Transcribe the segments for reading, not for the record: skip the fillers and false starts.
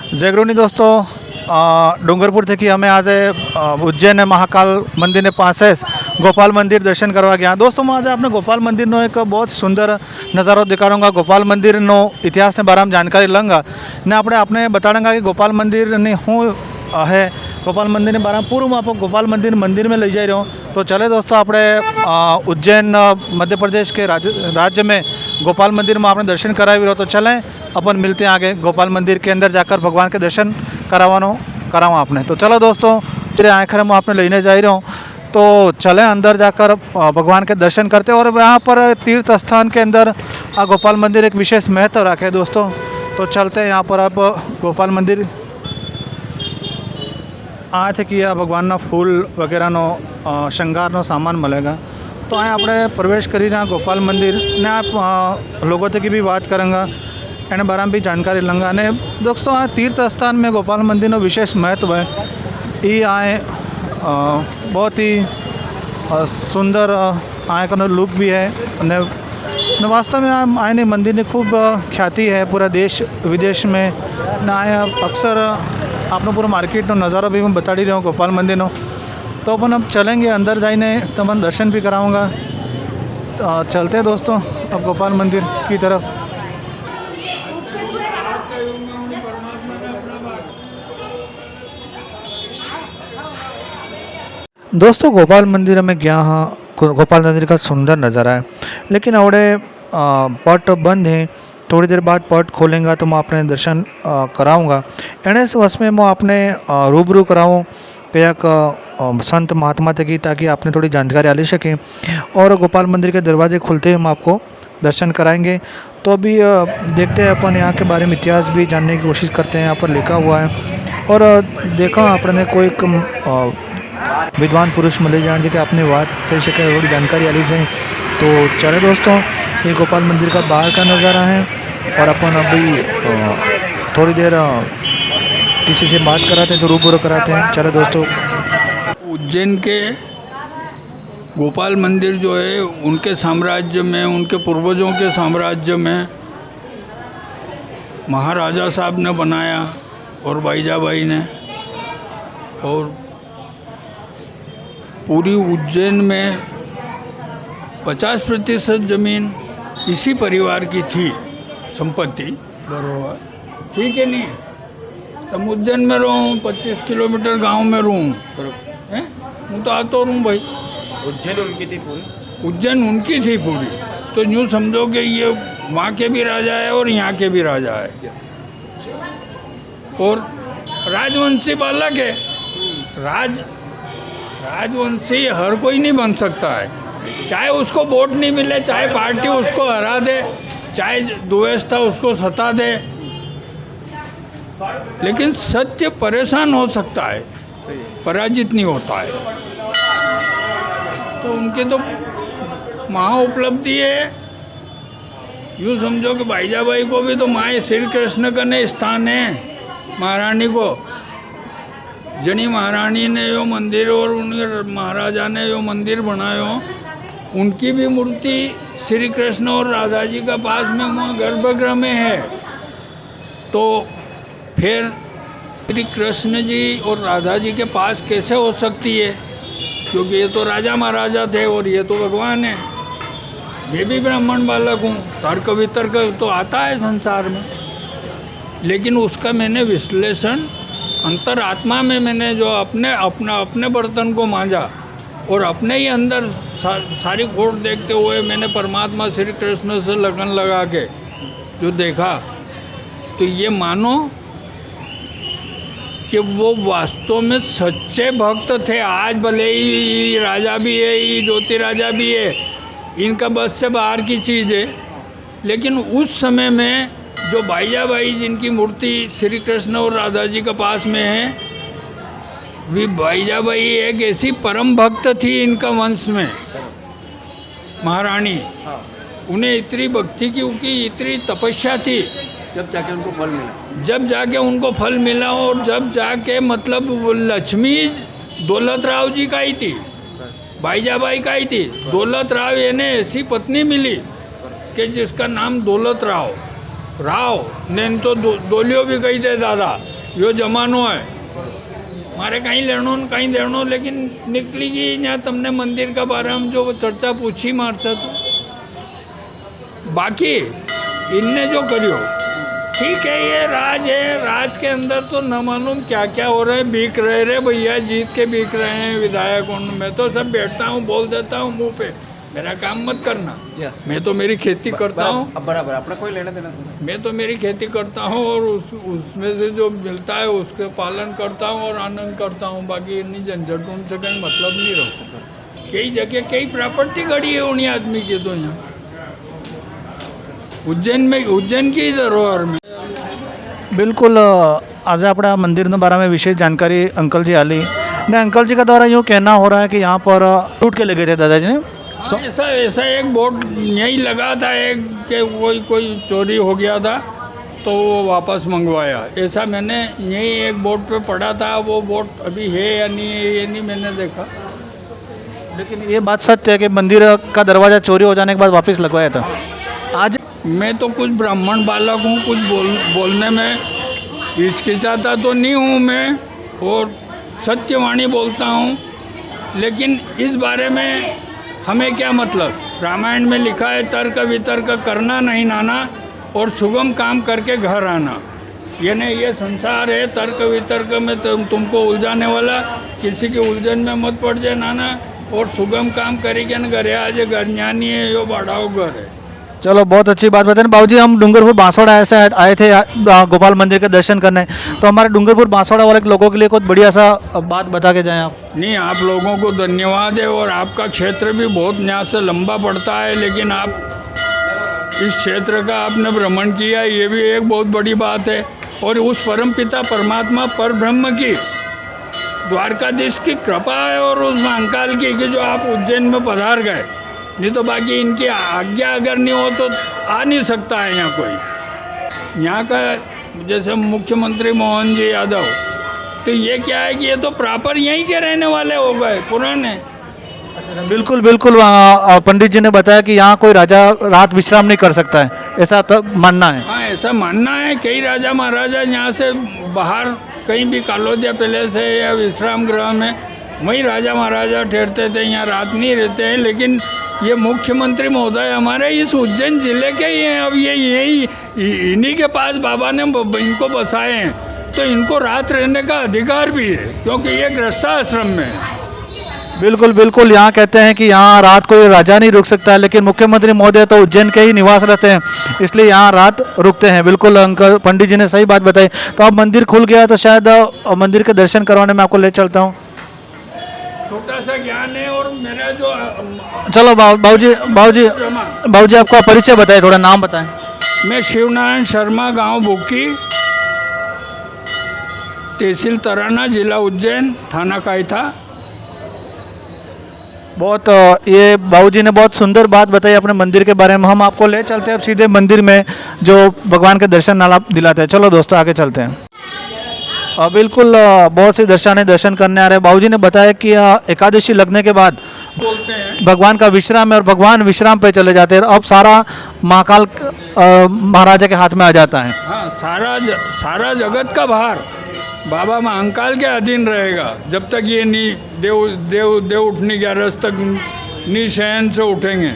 जयगुरुनी दोस्तों, डूंगरपुर थी हमें आज उज्जैन महाकाल मंदिर ने पासे गोपाल मंदिर दर्शन करवा गया। दोस्तों मैं आज आपने गोपाल मंदिर नो एक बहुत सुंदर नज़ारो दिखाऊंगा। गोपाल मंदिर नो इतिहास ने बारे में जानकारी लूँगा ने आपने बताऊंगा कि गोपाल मंदिर ने हूँ है। गोपाल मंदिर के बारे में पूर्व में आपको गोपाल मंदिर में ले जा रहा हूँ। तो चले दोस्तों, आपने उज्जैन मध्य प्रदेश के राज्य में गोपाल मंदिर में आपने दर्शन करावी रहो। तो चलें अपन मिलते हैं आगे गोपाल मंदिर के अंदर जाकर भगवान के दर्शन करावा आपने। तो चलो दोस्तों, तेरे आखिर में आपने लेने जा रहा हूँ। तो चलें अंदर जाकर भगवान के दर्शन करते हैं। और यहाँ पर तीर्थ स्थान के अंदर गोपाल मंदिर एक विशेष महत्व रखे दोस्तों। तो चलते हैं यहाँ पर आप गोपाल मंदिर आए थे कि भगवान ना फूल वगैरह नो श्रृंगार नो सामान मिलेगा। तो आए अपने प्रवेश करी ना गोपाल मंदिर ने आप लोगों तक की भी बात करेंगे, एने बारे में भी जानकारी लूँगा। ने दोस्तों आ तीर्थ स्थान में गोपाल मंदिर नो विशेष महत्व है। ये आए बहुत ही सुंदर आए का लुक भी है। ने वास्तव में आए ने मंदिर ने खूब ख्याति है पूरा देश विदेश में। न आए अक्सर आपने पूरा मार्केट नो नज़ारा भी मैं बता ही रहा हूँ गोपाल मंदिर नो। तो अपन अब चलेंगे अंदर जाइने तो अपन दर्शन भी कराऊँगा। चलते हैं दोस्तों अब गोपाल मंदिर की तरफ। दोस्तों गोपाल मंदिर में गया हाँ, गोपाल मंदिर का सुंदर नज़ारा है, लेकिन अवड़े पट बंद है। थोड़ी देर बाद पट खोलेंगे तो मैं अपने दर्शन कराऊंगा। एने से वस में मैं अपने रूबरू कराऊँ कयाक संत महात्मा तक की, ताकि आपने थोड़ी जानकारी ले सकें। और गोपाल मंदिर के दरवाजे खुलते हुए हम आपको दर्शन कराएंगे। तो अभी देखते हैं अपन यहाँ के बारे में इतिहास भी जानने की कोशिश करते हैं। यहाँ पर लिखा हुआ है और देखा आपने कोई विद्वान पुरुष मिले जान जी के अपने बात થઈ શકે थोड़ी जानकारी आली जाए। तो चले दोस्तों, ये गोपाल मंदिर का बाहर का नज़ारा है और अपन अभी थोड़ी देर किसी से बात कराते हैं तो रूबरू कराते हैं। चले दोस्तों, उज्जैन के गोपाल मंदिर जो है उनके साम्राज्य में, उनके पूर्वजों के साम्राज्य में महाराजा साहब ने बनाया और बाईजाबाई ने। और पूरी उज्जैन में 50% ज़मीन इसी परिवार की थी संपत्ति। बरोबर ठीक है नहीं? तुम उज्जैन में रहूँ, 25 किलोमीटर गांव में रहूँ, मैं तो आता रहूँ भाई। उज्जैन उनकी थी पूरी। उज्जैन उनकी थी पूरी। तो यूँ समझो कि ये वहाँ के भी राजा है और यहाँ के भी राजा है। और राजवंशी बालक है। राजवंशी हर कोई नहीं बन सकता है। चाहे उसको वोट नहीं मिले, चाहे पार्टी उसको हरा दे, चाहे दुव्यवस्था उसको सता दे, लेकिन सत्य परेशान हो सकता है, पराजित नहीं होता है। तो उनके तो महा उपलब्धि है। यूँ समझो कि बाईजाबाई को भी तो माए श्री कृष्ण का ने स्थान है। महारानी को जनी महारानी ने यो मंदिर और उन महाराजा ने यो मंदिर बनायो, उनकी भी मूर्ति श्री कृष्ण और राधा जी का पास में वहाँ गर्भगृह में है। तो फिर श्री कृष्ण जी और राधा जी के पास कैसे हो सकती है? क्योंकि ये तो राजा महाराजा थे और ये तो भगवान है। मैं भी ब्राह्मण बालक हूँ, तर्क वितर्क तो आता है संसार में, लेकिन उसका मैंने विश्लेषण अंतरात्मा में मैंने जो अपने बर्तन को मांजा और अपने ही अंदर सारी खोट देखते हुए मैंने परमात्मा श्री कृष्ण से लगन लगा के जो देखा, तो ये मानो कि वो वास्तव में सच्चे भक्त थे। आज भले ही राजा भी है, ये ज्योति राजा भी है, इनका बस से बाहर की चीज़ है, लेकिन उस समय में जो बाईजाबाई जिनकी मूर्ति श्री कृष्ण और राधा जी के पास में है, भी बाईजाबाई एक ऐसी परम भक्त थी इनका वंश में महारानी। उन्हें इतनी भक्ति की, उनकी इतनी तपस्या थी, जब जाके उनको फल मिला। जब जाके उनको फल मिला। और जब जाके मतलब लक्ष्मी दौलत राव जी का ही थी, बाईजाबाई का ही थी। दौलत राव यानी ऐसी पत्नी मिली कि जिसका नाम दौलत राव ने तो दोलियो भी कही थे दादा। यो जमानो है मारे कहीं लेनो न कहीं देनो, लेकिन निकली गई यहाँ तमने मंदिर का बारे में जो चर्चा पूछी मारसा तो बाकी इनने जो करियो ठीक है, ये राज है, राज के अंदर तो न मालूम क्या क्या हो रहा है, बीक रहे भैया, जीत के बीक रहे हैं विधायक। मैं तो सब बैठता हूँ, बोल देता हूँ मुंह पे, मेरा काम मत करना। मैं तो मेरी खेती करता हूँ, अब बराबर अपना कोई लेना देना थोड़ा। मैं तो मेरी खेती करता हूँ और उसमें से जो मिलता है उसके पालन करता हूँ और आनंद करता हूँ। बाकी इन्हीं झंझटों से कहीं मतलब नहीं रखता। कई जगह कई प्रॉपर्टी खड़ी है उन्हीं आदमी की, तो यहाँ उज्जैन की धरोहर में બિલકુલ આજે આપણે આ મંદિરના બારામાં વિશેષ जानकारी अंकल जी आली ने अंकल जी का द्वारा यूँ कहना हो रहा है कि यहाँ पर टूट के लगे थे दादाजी ने। ऐसा ऐसा एक बोर्ड यहीं लगा था एक कि कोई चोरी हो गया था तो वो वापस मंगवाया, ऐसा मैंने यहीं एक बोर्ड पे पढ़ा था। वो बोर्ड अभी है या नहीं है ये नहीं मैंने देखा। लेकिन ये बात सत्य है कि मंदिर का दरवाज़ा चोरी हो जाने के बाद वापस लगवाया था। आज मैं तो कुछ ब्राह्मण बालक हूँ, कुछ बोलने में हिचकिचाता तो नहीं हूँ मैं, और सत्यवाणी बोलता हूँ, लेकिन इस बारे में हमें क्या मतलब। रामायण में लिखा है तर्क वितर्क करना नहीं नाना और सुगम काम करके घर आना। यानी ये संसार है, तर्क वितर्क में तुमको उलझाने वाला, किसी के उलझन में मत पड़ जाए नाना, और सुगम काम करेंगे न घरे आज घर ज्ञानी है यो बढ़ाओ घर है। चलो बहुत अच्छी बात बताएं बाबूजी। हम डूंगरपुर बांसवाड़ा ऐसे आए थे गोपाल मंदिर के दर्शन करने, तो हमारे डूंगरपुर बांसवाड़ा वाले लोगों के लिए कुछ बढ़िया सा बात बता के जाएं आप। नहीं, आप लोगों को धन्यवाद है, और आपका क्षेत्र भी बहुत यहाँ से लंबा पड़ता है, लेकिन आप इस क्षेत्र का आपने भ्रमण किया, ये भी एक बहुत बड़ी बात है। और उस परमपिता परमात्मा पर ब्रह्म की द्वारकाधीश की कृपा है और उस महाकाल की कि जो आप उज्जैन में पधार गए, नहीं तो बाकी इनकी आज्ञा अगर नहीं हो तो आ नहीं सकता है यहाँ कोई। यहाँ का जैसे मुख्यमंत्री मोहन जी यादव, तो ये क्या है कि ये तो प्रॉपर यहीं के रहने वाले हो गए पुराने। बिल्कुल बिल्कुल पंडित जी ने बताया कि यहाँ कोई राजा रात विश्राम नहीं कर सकता है, ऐसा तो मानना है। हाँ, ऐसा मानना है। कई राजा महाराजा यहाँ से बाहर कहीं भी कालोदिया पैलेस है या विश्राम गृह में, वहीं राजा महाराजा ठहरते थे, यहाँ रात नहीं रहते हैं। लेकिन ये मुख्यमंत्री महोदय हमारे इस उज्जैन जिले के ही हैं। अब ये यही इन्हीं के पास बाबा ने इनको बसाए हैं, तो इनको रात रहने का अधिकार भी है, क्योंकि ये गृहस्थाश्रम में है। बिल्कुल बिल्कुल, यहाँ कहते हैं कि यहाँ रात कोई राजा नहीं रुक सकता है, लेकिन मुख्यमंत्री महोदय तो उज्जैन के ही निवास रहते हैं, इसलिए यहाँ रात रुकते हैं। बिल्कुल अंकल पंडित जी ने सही बात बताई। तो अब मंदिर खुल गया तो शायद मंदिर के दर्शन करवाने में आपको ले चलता हूँ। छोटा सा ज्ञान है। और मेरा जो चलो बाबूजी आपका परिचय बताएं, थोड़ा नाम बताएं। मैं शिवनारायण शर्मा, गांव बुक्की, तहसील तराना, जिला उज्जैन, थाना कायथा। बहुत ये बाबूजी ने बहुत सुंदर बात बताई अपने मंदिर के बारे में। हम आपको ले चलते हैं अब सीधे मंदिर में जो भगवान के दर्शन नाला दिलाते हैं। चलो दोस्तों आगे चलते हैं। बिल्कुल बहुत सी दर्शन करने आ रहे हैं। बाबूजी ने बताया कि एकादशी लगने के बाद बोलते हैं भगवान का विश्राम है और भगवान विश्राम पे चले जाते हैं। अब सारा महाकाल महाराजा के हाथ में आ जाता है। हाँ, सारा जगत का भार बाबा महाकाल के अधीन रहेगा जब तक ये नहीं देव उठने 11 तक नहीं शयन से उठेंगे।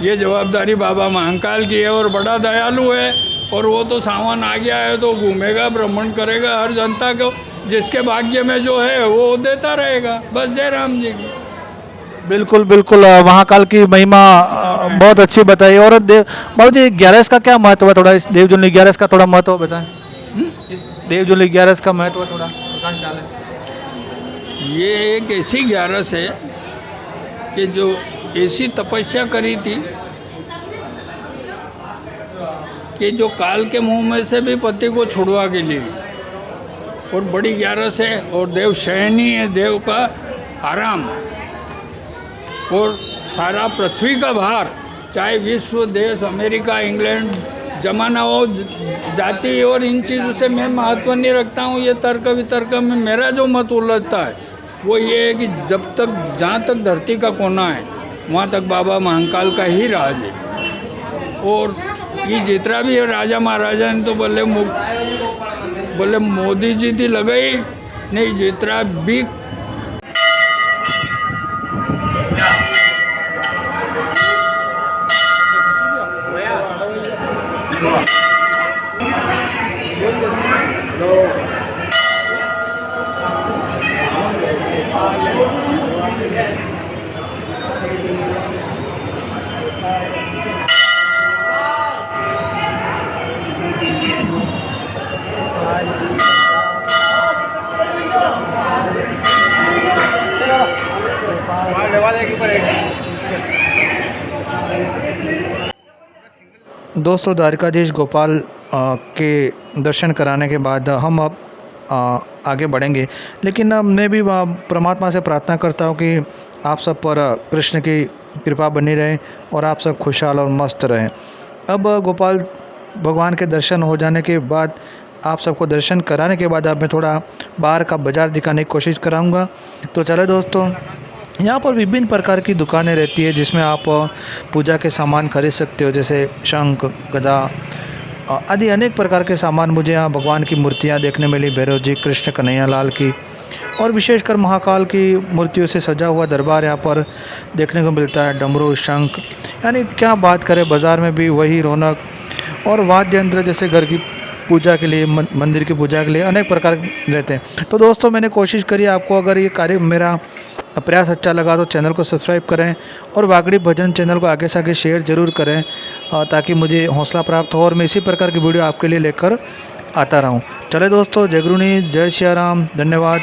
ये जवाबदारी बाबा महाकाल की है और बड़ा दयालु है। और वो तो सावन आ गया है तो घूमेगा, भ्रमण करेगा, हर जनता को जिसके भाग्य में जो है वो देता रहेगा। बस जय राम जी की। बिल्कुल बिल्कुल, महाकाल की महिमा बहुत अच्छी बताई। और बाबूजी 11 का क्या महत्व है, थोड़ा इस देवजुली 11 का थोड़ा महत्व बताएं। देवजुली 11 का महत्व थोड़ा प्रकाश डालें। ये एक ऐसी 11 है कि जो ऐसी तपस्या करी थी कि जो काल के मुंह में से भी पति को छुड़वा के लिए, और बड़ी 11 है। और देव शयनी है, देव का आराम, और सारा पृथ्वी का भार, चाहे विश्व, देश, अमेरिका, इंग्लैंड, जमाना हो, जाति और इन चीज़ों से मैं महत्व नहीं रखता हूँ। ये तर्क वितर्क में मेरा जो मत उलझता है वो ये है कि जब तक जहाँ तक धरती का कोना है वहाँ तक बाबा महाकाल का ही राज है। और ये जितना भी है राजा महाराजा ने तो बोले बोले मोदी जी थी लगाई नहीं जितना भी दोस्तों द्वारकाधीश गोपाल के दर्शन कराने के बाद हम अब आगे बढ़ेंगे, लेकिन मैं भी परमात्मा से प्रार्थना करता हूँ कि आप सब पर कृष्ण की कृपा बनी रहे और आप सब खुशहाल और मस्त रहें। अब गोपाल भगवान के दर्शन हो जाने के बाद, आप सबको दर्शन कराने के बाद अब मैं थोड़ा बाहर का बाज़ार दिखाने की कोशिश कराऊंगा। तो चले दोस्तों, यहाँ पर विभिन्न प्रकार की दुकानें रहती है जिसमें आप पूजा के सामान खरीद सकते हो, जैसे शंख, गदा आदि अनेक प्रकार के सामान। मुझे यहाँ भगवान की मूर्तियाँ देखने मिली, भैरव जी, कृष्ण कन्हैया लाल की, और विशेषकर महाकाल की मूर्तियों से सजा हुआ दरबार यहाँ पर देखने को मिलता है। डमरू, शंख, यानी क्या बात करें, बाज़ार में भी वही रौनक। और वाद्य यंत्र जैसे घर की पूजा के लिए, मंदिर की पूजा के लिए अनेक प्रकार रहते हैं। तो दोस्तों मैंने कोशिश करी, आपको अगर ये कार्य मेरा प्रयास अच्छा लगा तो चैनल को सब्सक्राइब करें और वागड़ी भजन चैनल को आगे से आगे शेयर ज़रूर करें, ताकि मुझे हौसला प्राप्त हो और मैं इसी प्रकार की वीडियो आपके लिए लेकर आता रहूं। चले दोस्तों, जय गुरुनी, जय श्री राम, धन्यवाद।